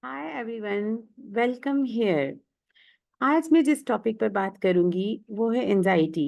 Hi everyone, welcome here. आज मैं जिस टॉपिक पर बात करूंगी वो है एंजाइटी।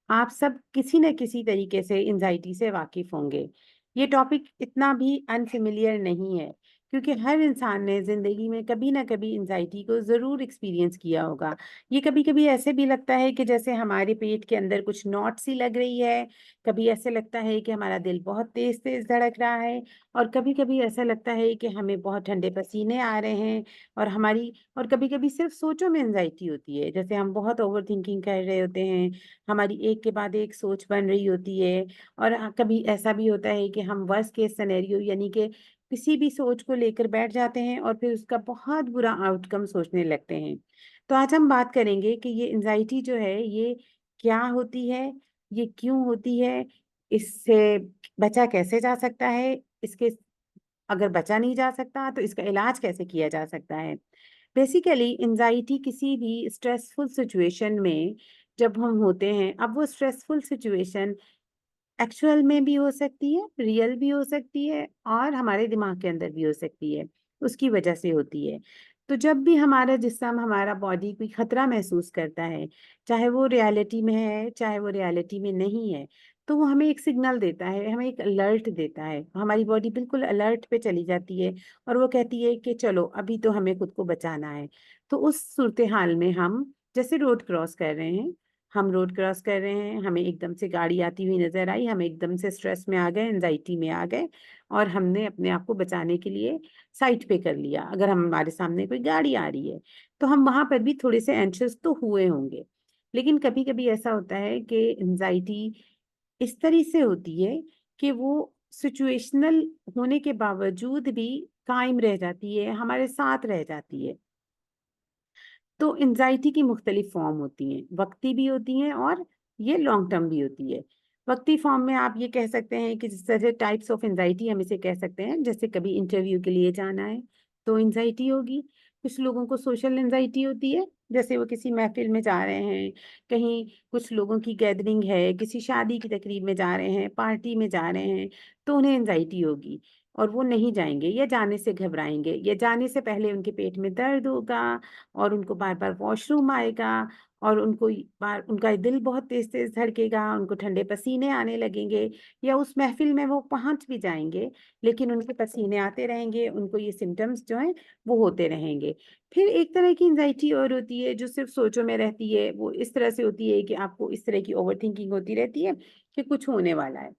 आप सब किसी न किसी तरीके से एंजाइटी से वाकिफ होंगे। ये टॉपिक इतना भी अनफिमिलियर नहीं है, क्योंकि हर इंसान ने जिंदगी में कभी ना कभी एंजाइटी को जरूर एक्सपीरियंस किया होगा। ये कभी कभी ऐसे भी लगता है कि जैसे हमारे पेट के अंदर कुछ नॉट सी लग रही है। कभी ऐसे लगता है कि हमारा दिल बहुत तेज तेज धड़क रहा है। और कभी कभी ऐसा लगता है कि हमें बहुत ठंडे पसीने आ रहे हैं। और कभी कभी सिर्फ सोचों में एंजाइटी होती है, जैसे हम बहुत ओवर थिंकिंग कर रहे होते हैं। हमारी एक के बाद एक सोच बन रही होती है। और कभी ऐसा भी होता है कि हम वर्स्ट केस सिनेरियो यानी कि किसी भी सोच को लेकर बैठ जाते हैं और फिर उसका बहुत बुरा आउटकम सोचने लगते हैं। तो आज हम बात करेंगे कि ये एंजाइटी जो है ये क्या होती है, ये क्यों होती है, इससे बचा कैसे जा सकता है, इसके अगर बचा नहीं जा सकता तो इसका इलाज कैसे किया जा सकता है। बेसिकली एंजाइटी किसी भी स्ट्रेसफुल सिचुएशन में जब हम होते हैं, अब वो स्ट्रेसफुल सिचुएशन एक्चुअल में भी हो सकती है, रियल भी हो सकती है और हमारे दिमाग के अंदर भी हो सकती है, उसकी वजह से होती है। तो जब भी हमारा जिस्म, हमारा बॉडी कोई खतरा महसूस करता है, चाहे वो रियलिटी में है चाहे वो रियलिटी में नहीं है, तो वो हमें एक सिग्नल देता है, हमें एक अलर्ट देता है। हमारी बॉडी बिल्कुल अलर्ट पे चली जाती है और वो कहती है कि चलो अभी तो हमें खुद को बचाना है। तो उस सूरत हाल में हम जैसे रोड क्रॉस कर रहे हैं, हम रोड क्रॉस कर रहे हैं, हमें एकदम से गाड़ी आती हुई नजर आई, हम एकदम से स्ट्रेस में आ गए, एंजाइटी में आ गए और हमने अपने आप को बचाने के लिए साइड पे कर लिया। अगर हमारे सामने कोई गाड़ी आ रही है तो हम वहां पर भी थोड़े से एंशियस तो हुए होंगे। लेकिन कभी कभी ऐसा होता है कि एंजाइटी इस तरह से होती है कि वो सिचुएशनल होने के बावजूद भी कायम रह जाती है, हमारे साथ रह जाती है। तो एंजाइटी की मुख्तलिफ फॉर्म होती हैं, वक्ती भी होती हैं और ये लॉन्ग टर्म भी होती है। वक्ती फॉर्म में आप ये कह सकते हैं कि जिस तरह से टाइप्स ऑफ एंजाइटी हम इसे कह सकते हैं, जैसे कभी इंटरव्यू के लिए जाना है तो एंजाइटी होगी। कुछ लोगों को सोशल एंजाइटी होती है, जैसे वो किसी महफिल में जा रहे हैं, कहीं कुछ लोगों की गैदरिंग है, किसी शादी की तकरीब में जा रहे हैं, पार्टी में जा रहे हैं, तो उन्हें एंजाइटी होगी और वो नहीं जाएंगे या जाने से घबराएंगे या जाने से पहले उनके पेट में दर्द होगा और उनको बार बार वॉशरूम आएगा और उनका दिल बहुत तेज तेज धड़केगा, उनको ठंडे पसीने आने लगेंगे या उस महफिल में वो पहुंच भी जाएंगे लेकिन उनके पसीने आते रहेंगे, उनको ये सिम्टम्स जो हैं वो होते रहेंगे। फिर एक तरह की एंजाइटी और होती है जो सिर्फ सोचों में रहती है। वो इस तरह से होती है कि आपको इस तरह की ओवर थिंकिंग होती रहती है कि कुछ होने वाला है,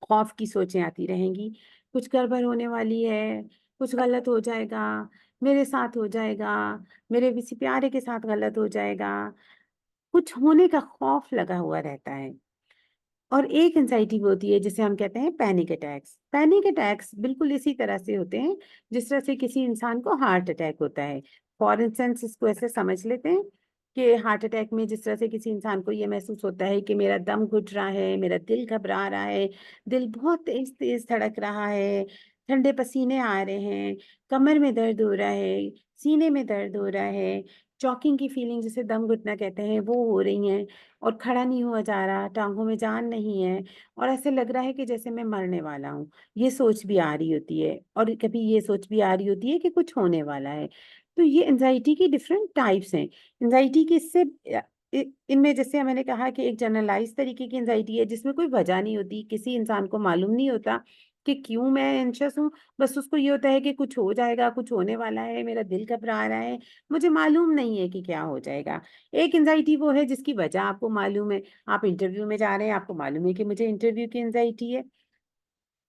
खौफ की सोचें आती रहेंगी, कुछ गड़बड़ होने वाली है, कुछ गलत हो जाएगा, मेरे साथ हो जाएगा, मेरे किसी प्यारे के साथ गलत हो जाएगा, कुछ होने का खौफ लगा हुआ रहता है। और एक एंजाइटी भी होती है जिसे हम कहते हैं पैनिक अटैक्स। पैनिक अटैक्स बिल्कुल इसी तरह से होते हैं जिस तरह से किसी इंसान को हार्ट अटैक होता है। फॉर इंस्टेंस इसको ऐसे समझ लेते हैं कि हार्ट अटैक में जिस तरह से किसी इंसान को ये महसूस होता है कि मेरा दम घुट रहा है, मेरा दिल घबरा रहा है, दिल बहुत तेज तेज धड़क रहा है, ठंडे पसीने आ रहे हैं, कमर में दर्द हो रहा है, सीने में दर्द हो रहा है, चॉकिंग की फीलिंग जिसे दम घुटना कहते हैं वो हो रही हैं और खड़ा नहीं हुआ जा रहा, टांगों में जान नहीं है और ऐसे लग रहा है कि जैसे मैं मरने वाला हूँ। ये सोच भी आ रही होती है और कभी ये सोच भी आ रही होती है कि कुछ होने वाला है। तो ये एंजाइटी की डिफरेंट टाइप्स हैं। एंजाइटी की इससे इनमें जैसे मैंने कहा कि एक जनरलाइज तरीके की एंजाइटी है जिसमें कोई वजह नहीं होती, किसी इंसान को मालूम नहीं होता कि क्यों मैं एंशियस हूँ। बस उसको ये होता है कि कुछ हो जाएगा, कुछ होने वाला है, मेरा दिल घबरा रहा है, मुझे मालूम नहीं है कि क्या हो जाएगा। एक एंजाइटी वो है जिसकी वजह आपको मालूम है। आप इंटरव्यू में जा रहे हैं, आपको मालूम है कि मुझे इंटरव्यू की एंजाइटी है।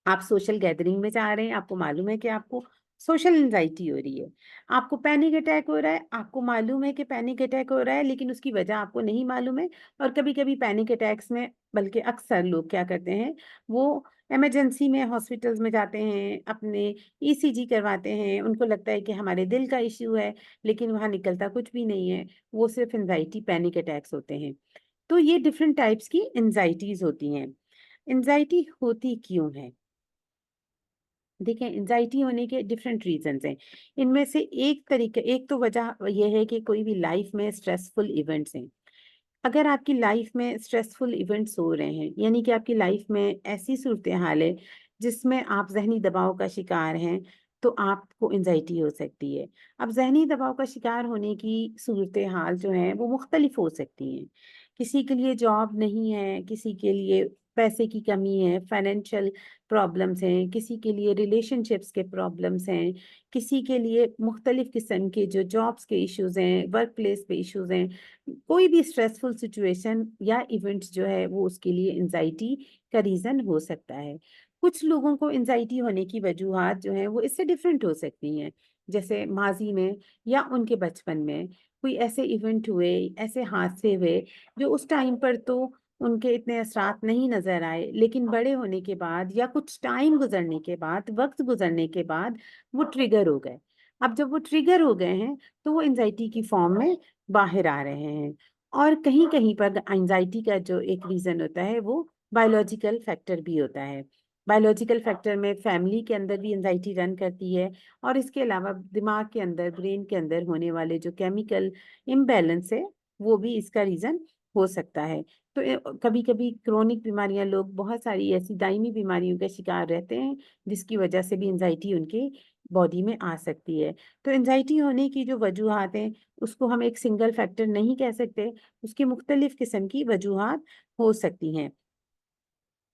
आप सोशल गैदरिंग में जा रहे हैं, आपको मालूम है कि आपको सोशल एंजाइटी हो रही है। आपको पैनिक अटैक हो रहा है, आपको मालूम है कि पैनिक अटैक हो रहा है लेकिन उसकी वजह आपको नहीं मालूम है। और कभी कभी पैनिक अटैक्स में, बल्कि अक्सर लोग क्या करते हैं, वो इमरजेंसी में हॉस्पिटल्स में जाते हैं, अपने ईसीजी करवाते हैं, उनको लगता है कि हमारे दिल का इश्यू है लेकिन वहां निकलता कुछ भी नहीं है, वो सिर्फ एंजाइटी पैनिक अटैक्स होते हैं। तो ये डिफरेंट टाइप्स की एंजाइटीज होती हैं। एंजाइटी होती क्यों है? देखें, एंजाइटी होने के डिफरेंट रीजंस हैं। इनमें से एक तो वजह यह है कि कोई भी लाइफ में स्ट्रेसफुल इवेंट्स हैं। अगर आपकी लाइफ में स्ट्रेसफुल इवेंट्स हो रहे हैं, यानी कि आपकी लाइफ में ऐसी सूरत हाल है जिसमें आप जहनी दबाव का शिकार हैं, तो आपको एंजाइटी हो सकती है। अब ज़हनी दबाव का शिकार होने की सूरत-ए-हाल जो हैं वो मुख्तलिफ हो सकती हैं। किसी के लिए जॉब नहीं है, किसी के लिए पैसे की कमी है, फाइनेंशियल प्रॉब्लम्स हैं, किसी के लिए रिलेशनशिप्स के प्रॉब्लम्स हैं, किसी के लिए मुख्तलिफ किस्म के जो जॉब्स के इश्यूज़ हैं, वर्क प्लेस पे इश्यूज़ हैं, कोई भी स्ट्रेसफुल सिचुएशन या इवेंट्स जो है वो उसके लिए एंजाइटी का रीज़न हो सकता है। कुछ लोगों को एंजाइटी होने की वजूहात जो हैं वो इससे डिफरेंट हो सकती हैं। जैसे माज़ी में या उनके बचपन में कोई ऐसे इवेंट हुए, ऐसे हादसे हुए जो उस टाइम पर तो उनके इतने असरात नहीं नज़र आए, लेकिन बड़े होने के बाद या कुछ टाइम गुज़रने के बाद, वक़्त गुज़रने के बाद वो ट्रिगर हो गए। अब जब वो ट्रिगर हो गए हैं, तो वो एंग्ज़ायटी की फ़ॉर्म में बाहर आ रहे हैं। और कहीं-कहीं पर एंग्ज़ायटी का जो एक रीज़न होता है, वो बायोलॉजिकल फैक्टर भी होता है। बायोलॉजिकल फैक्टर में फैमिली के अंदर भी एंग्ज़ायटी रन करती है और इसके अलावा दिमाग के अंदर, ब्रेन के अंदर होने वाले जो केमिकल इम्बैलेंस है, वो भी इसका रीज़न हो सकता है। तो कभी-कभी क्रोनिक बीमारियाँ लोग बहुत सारी ऐसी दायमी बीमारियों का शिकार रहते हैं, जिसकी वजह से भी एंग्ज़ायटी उनके बॉडी में आ सकती है। तो एंग्ज़ायटी होने की जो वजूहात हैं, उसको हम एक सिंगल फैक्टर नहीं कह सकते, उसकी मुख्तलिफ किस्म की वजूहात हो सकती हैं।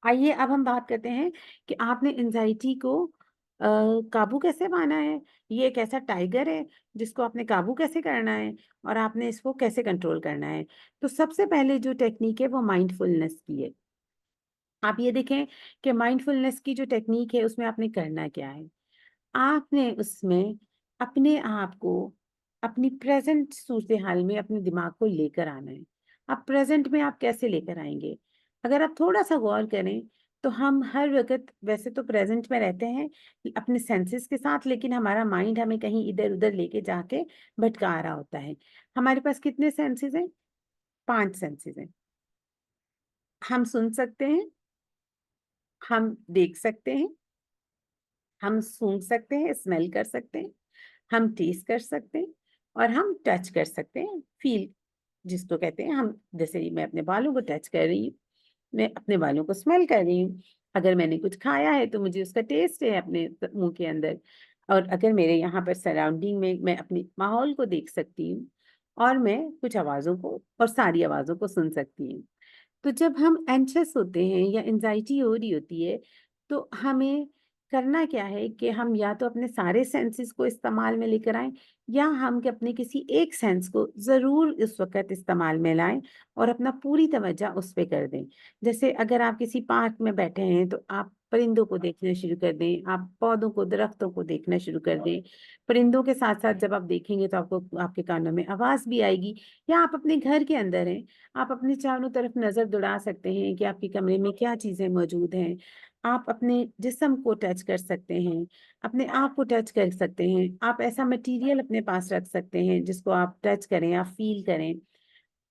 आइए अब हम बात करते हैं कि आपने एंग्ज़ायटी को काबू कैसे पाना है? ये एक ऐसा टाइगर है जिसको आपने काबू कैसे करना है और आपने इसको कैसे कंट्रोल करना है? तो सबसे पहले जो टेक्नीक है वो माइंडफुलनेस की है। आप ये देखें कि माइंडफुलनेस की जो टेक्नीक है उसमें आपने करना क्या है? आपने उसमें अपने आप को अपनी प्रेज़ेंट सूरत-ए-हाल में अपने दिमाग को लेकर आना है। अब प्रेज़ेंट में आप कैसे लेकर आएँगे? अगर आप थोड़ा-सा गौर करें, तो हम हर वक़्त वैसे तो प्रेज़ेंट में रहते हैं अपने सेंसेस के साथ, लेकिन हमारा माइंड हमें कहीं इधर-उधर लेके जाके भटका रहा होता है। हमारे पास कितने सेंसेस हैं? 5 सेंसेस हैं। हम सुन सकते हैं, हम देख सकते हैं, हम सूंघ सकते हैं, स्मेल कर सकते हैं, हम टेस्ट कर सकते हैं और हम टच कर सकते हैं, फ़ील जिसको कहते हैं हम। जैसे मैं अपने बालों को टच कर रही हूँ, मैं अपने बालों को स्मेल कर रही हूँ। अगर मैंने कुछ खाया है तो मुझे उसका टेस्ट है अपने मुँह के अंदर। और अगर मेरे यहाँ पर सराउंडिंग में मैं अपने माहौल को देख सकती हूँ और मैं कुछ आवाज़ों को और सारी आवाज़ों को सुन सकती हूँ। तो जब हम एंग्ज़ियस होते हैं या एंग्ज़ायटी हो रही होती है, तो हमें करना क्या है कि हम या तो अपने सारे सेंसेस को इस्तेमाल में लेकर आएँ या हम कि अपने किसी एक सेंस को ज़रूर उस वक़्त इस्तेमाल में लाएँ और अपना पूरी तवज्जो उस पे कर दें। जैसे अगर आप किसी पार्क में बैठे हैं, तो आप परिंदों को देखना शुरू कर दें, आप पौधों को, दरख्तों को देखना शुरू कर दें। परिंदों के साथ-साथ जब आप देखेंगे तो आपको आपके कानों में आवाज़ भी आएगी। या आप अपने घर के अंदर हैं, आप अपने चारों तरफ नज़र दौड़ा सकते हैं कि आपके कमरे में क्या चीज़ें मौजूद हैं। आप अपने जिस्म को टच कर सकते हैं, अपने आप को टच कर सकते हैं। आप ऐसा मटीरियल अपने पास रख सकते हैं जिसको आप टच करें, आप फ़ील करें।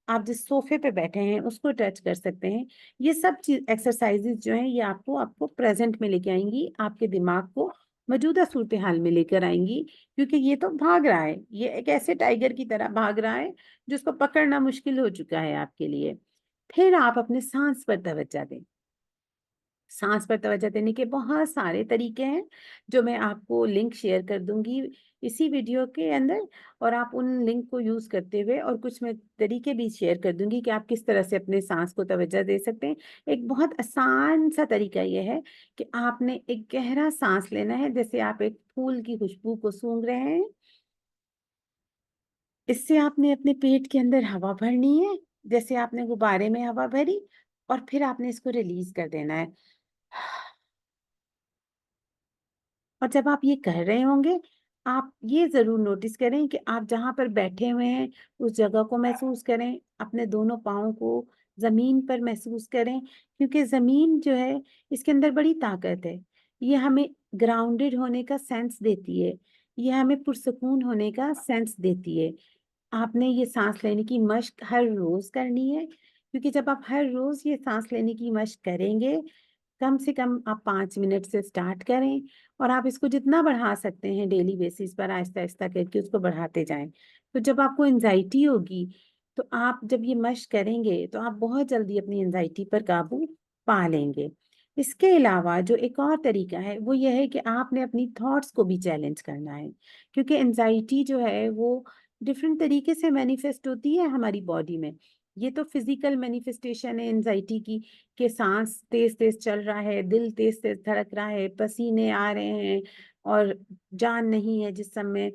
आप जिस सोफ़े पे बैठे हैं उसको टच कर सकते हैं। ये सब चीज़ एक्सरसाइज़ेज़ जो हैं ये आपको आपको प्रेज़ेंट में लेके आएँगी, आपके दिमाग को मौजूदा सूरत-ए-हाल में लेकर आएँगी, क्योंकि ये तो भाग रहा है। ये एक ऐसे टाइगर की तरह भाग रहा है जिसको पकड़ना मुश्किल हो चुका है आपके लिए। फिर आप अपने साँस पर तवज्जो दें। साँस पर तवज्जो देने के बहुत सारे तरीके हैं, जो मैं आपको लिंक शेयर कर दूँगी इसी वीडियो के अंदर, और आप उन लिंक को यूज़ करते हुए और कुछ मैं तरीके भी शेयर कर दूँगी कि आप किस तरह से अपने साँस को तवज्जो दे सकते हैं। एक बहुत आसान सा तरीका ये है कि आपने एक गहरा साँस लेना है, जैसे आप एक फूल की खुशबू को सूँघ रहे हैं। इससे आपने अपने पेट के अंदर हवा भरनी है, जैसे आपने गुब्बारे में हवा भरी, और फिर आपने इसको रिलीज़ कर देना है। और जब आप ये कर रहे होंगे, आप ये ज़रूर नोटिस करें कि आप जहाँ पर बैठे हुए हैं, उस जगह को महसूस करें, अपने दोनों पाँव को ज़मीन पर महसूस करें, क्योंकि ज़मीन जो है, इसके अंदर बड़ी ताकत है। ये हमें ग्राउंडेड होने का सेंस देती है, ये हमें पुरसकून होने का सेंस देती है। आपने ये साँस लेने की मश्क हर रोज़ करनी है, क्योंकि जब आप हर रोज़ ये साँस लेने की मश्क करेंगे, कम से कम आप 5 मिनट से स्टार्ट करें और आप इसको जितना बढ़ा सकते हैं डेली बेसिस पर आहिस्ता-आहिस्ता करके उसको बढ़ाते जाएँ। तो जब आपको एंग्ज़ायटी होगी, तो आप जब ये मश्क करेंगे, तो आप बहुत जल्दी अपनी एंग्ज़ायटी पर काबू पा लेंगे। इसके अलावा जो एक और तरीका है वो ये है कि आपने अपनी थॉट्स को भी चैलेंज करना है, क्योंकि एंजाइटी जो है वो डिफरेंट तरीके से मैनिफेस्ट होती है हमारी बॉडी में। ये तो फिजिकल मैनिफेस्टेशन है एंजाइटी की, कि सांस तेज तेज चल रहा है, दिल तेज तेज धड़क रहा है, पसीने आ रहे हैं और जान नहीं है जिस्म में।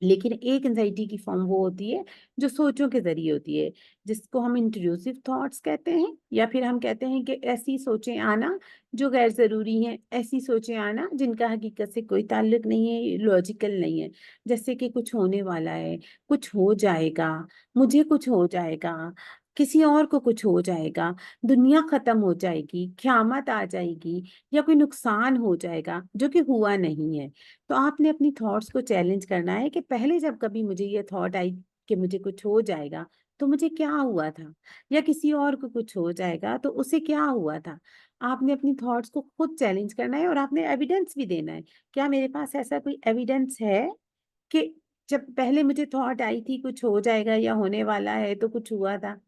लेकिन एक एंजाइटी की फॉर्म वो होती है जो सोचों के जरिए होती है, जिसको हम इंट्रूसिव थॉट्स कहते हैं, या फिर हम कहते हैं कि ऐसी सोचें आना जो गैर जरूरी हैं, ऐसी सोचें आना जिनका हकीकत से कोई ताल्लुक नहीं है, लॉजिकल नहीं है। जैसे कि कुछ होने वाला है, कुछ हो जाएगा, मुझे कुछ हो जाएगा, किसी और को कुछ हो जाएगा, दुनिया खत्म हो जाएगी, क़यामत आ जाएगी, या कोई नुकसान हो जाएगा जो कि हुआ नहीं है। तो आपने अपनी थॉट्स को चैलेंज करना है कि पहले जब कभी मुझे ये थॉट आई कि मुझे कुछ हो जाएगा तो मुझे क्या हुआ था, या किसी और को कुछ हो जाएगा तो उसे क्या हुआ था। आपने अपनी थॉट्स को खुद चैलेंज करना है और आपने एविडेंस भी देना है। क्या मेरे पास ऐसा कोई एविडेंस है कि जब पहले मुझे थॉट आई थी कुछ हो जाएगा या होने वाला है तो कुछ हुआ था।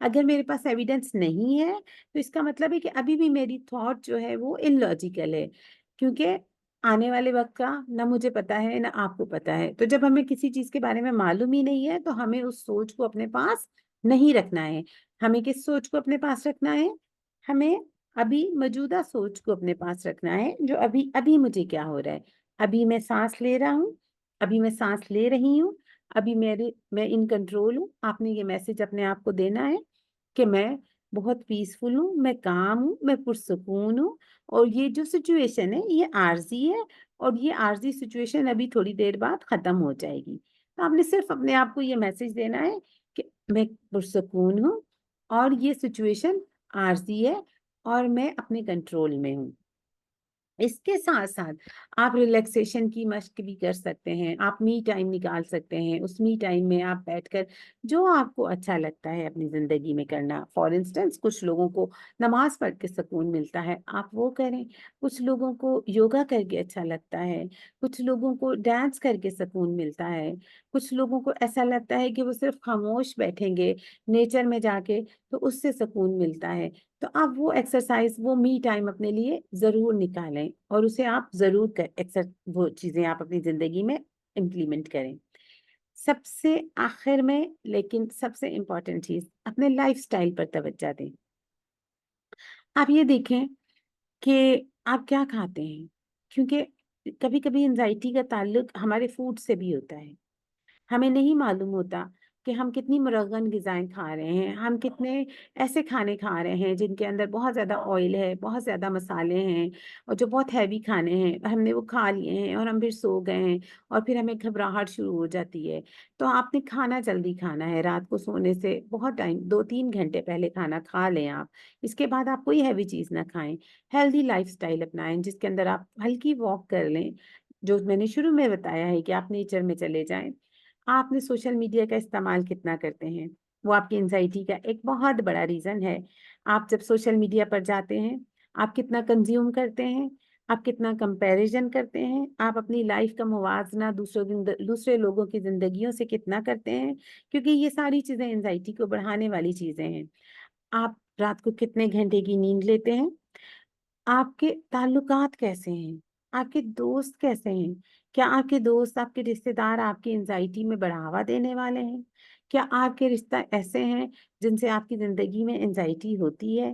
अगर मेरे पास एविडेंस नहीं है तो इसका मतलब है कि अभी भी मेरी थॉट जो है वो इलॉजिकल है, क्योंकि आने वाले वक्त का ना मुझे पता है ना आपको पता है। तो जब हमें किसी चीज के बारे में मालूम ही नहीं है तो हमें उस सोच को अपने पास नहीं रखना है। हमें किस सोच को अपने पास रखना है? हमें अभी मौजूदा सोच को अपने पास रखना है, जो अभी अभी मुझे क्या हो रहा है। अभी मैं सांस ले रहा हूँ, अभी मैं सांस ले रही हूँ, अभी मैं इन कंट्रोल हूँ। आपने ये मैसेज अपने आप को देना है कि मैं बहुत पीसफुल हूँ, मैं काम हूँ, मैं पुरसुकून हूँ, और ये जो सिचुएशन है ये आर्जी है, और ये आर्जी सिचुएशन अभी थोड़ी देर बाद खत्म हो जाएगी। तो आपने सिर्फ अपने आप को ये मैसेज देना है कि मैं पुरसुकून हूँ, और ये सिचुएशन आर्जी है, और मैं अपने कंट्रोल में हूँ। इसके साथ-साथ आप रिलैक्सेशन की मश्क भी कर सकते हैं, आप मी टाइम निकाल सकते हैं। उस मी टाइम में आप बैठकर जो आपको अच्छा लगता है अपनी ज़िंदगी में करना। फॉर इंस्टेंस कुछ लोगों को नमाज़ पढ़ के सुकून मिलता है, आप वो करें। कुछ लोगों को योगा करके अच्छा लगता है, कुछ लोगों को डांस करके सुकून मिलता है, कुछ लोगों को ऐसा लगता है कि वो सिर्फ़ खामोश बैठेंगे नेचर में जाके तो उससे सुकून मिलता है। तो आप वो एक्सरसाइज, वो मी टाइम अपने लिए ज़रूर निकालें, और उसे आप ज़रूर वो चीज़ें आप अपनी ज़िंदगी में इम्प्लीमेंट करें। सबसे आखिर में लेकिन सबसे इम्पोर्टेंट चीज़, अपने लाइफ़स्टाइल पर तवज्जो दें। आप ये देखें कि आप क्या खाते हैं, क्योंकि कभी-कभी एंग्ज़ायटी का ताल्लुक हमारे फूड से भी होता है। हमें नहीं मालूम होता कि हम कितनी मुरगन ग़िज़ाएँ खा रहे हैं, हम कितने ऐसे खाने खा रहे हैं जिनके अंदर बहुत ज़्यादा ऑयल है, बहुत ज़्यादा मसाले हैं, और जो बहुत हैवी खाने हैं, हमने वो खा लिए हैं और हम फिर सो गए हैं, और फिर हमें घबराहट शुरू हो जाती है। तो आपने खाना जल्दी खाना है, रात को सोने से बहुत टाइम 2-3 घंटे पहले खाना खा लें आप। इसके बाद आप कोई हैवी चीज़ ना खाएँ, हेल्दी लाइफ़स्टाइल अपनाएँ जिसके अंदर आप हल्की वॉक कर लें, जो मैंने शुरू में बताया है कि आप नेचर में चले जाएँ। आपने सोशल मीडिया का इस्तेमाल कितना करते हैं, वो आपकी एंग्ज़ायटी का एक बहुत बड़ा रीज़न है। आप जब सोशल मीडिया पर जाते हैं, आप कितना कंज़्यूम करते हैं, आप कितना कंपैरिज़न करते हैं, आप अपनी लाइफ़ का मुवाज़ना दूसरे लोगों की ज़िंदगियों से कितना करते हैं, क्योंकि ये सारी चीज़ें एंग्ज़ायटी को बढ़ाने वाली चीज़ें हैं। आप रात को कितने घंटे की नींद लेते हैं? आपके ताल्लुकात कैसे हैं? आपके दोस्त कैसे हैं? क्या आपके दोस्त, आपके रिश्तेदार आपकी एंग्ज़ायटी में बढ़ावा देने वाले हैं? क्या आपके रिश्ता ऐसे हैं जिनसे आपकी ज़िंदगी में एंग्ज़ायटी होती है?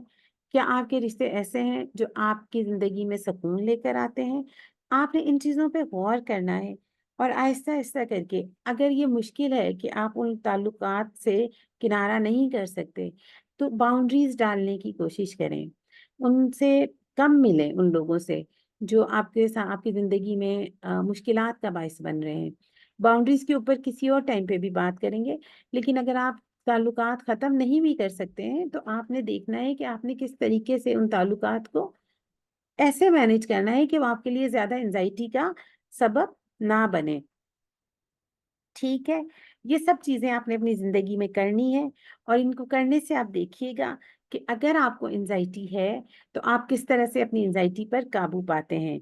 क्या आपके रिश्ते ऐसे हैं जो आपकी ज़िंदगी में सुकून लेकर आते हैं? आपने इन चीज़ों पे गौर करना है, और आहिस्ता-आहिस्ता करके अगर ये मुश्किल है कि आप उन ताल्लुकात से किनारा नहीं कर सकते, तो बाउंड्रीज़ डालने की कोशिश करें। उनसे कम मिलें उन लोगों से जो आपकी ज़िंदगी में मुश्किलात का बायस बन रहे हैं। बाउंड्रीज़ के ऊपर किसी और टाइम पे भी बात करेंगे, लेकिन अगर आप ताल्लुकात ख़त्म नहीं भी कर सकते हैं, तो आपने देखना है कि आपने किस तरीके से उन ताल्लुकात को ऐसे मैनेज करना है कि वो आपके लिए ज़्यादा एंग्ज़ायटी का सबब ना बने। ठीक है? ये सब चीज़ें आपने अपनी ज़िंदगी में करनी है, और इनको करने से आप देखिएगा कि अगर आपको एंग्ज़ायटी है, तो आप किस तरह से अपनी एंग्ज़ायटी पर काबू पाते हैं।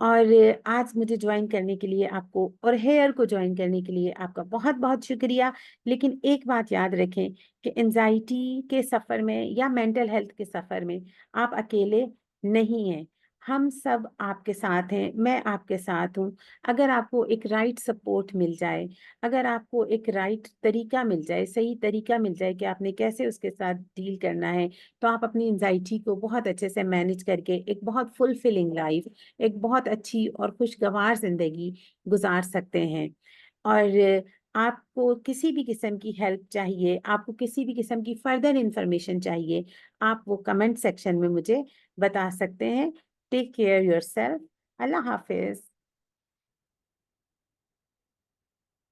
और आज मुझे जॉइन करने के लिए आपको, और हेयर को जॉइन करने के लिए आपका बहुत-बहुत शुक्रिया। लेकिन एक बात याद रखें कि एंग्ज़ायटी के सफ़र में या मेंटल हेल्थ के सफ़र में आप अकेले नहीं है। हम सब आपके साथ हैं, मैं आपके साथ हूँ। अगर आपको एक राइट सपोर्ट मिल जाए, अगर आपको एक राइट तरीका मिल जाए, सही तरीका मिल जाए कि आपने कैसे उसके साथ डील करना है, तो आप अपनी एंग्ज़ायटी को बहुत अच्छे से मैनेज करके एक बहुत फुलफिलिंग लाइफ़, एक बहुत अच्छी और खुशगवार ज़िंदगी गुज़ार सकते हैं। और आपको किसी भी किस्म की हेल्प चाहिए, आपको किसी भी किस्म की फर्दर इन्फॉर्मेशन चाहिए, आप वो कमेंट सेक्शन में मुझे बता सकते हैं। Take care yourself. अल्लाह हाफ़िज़।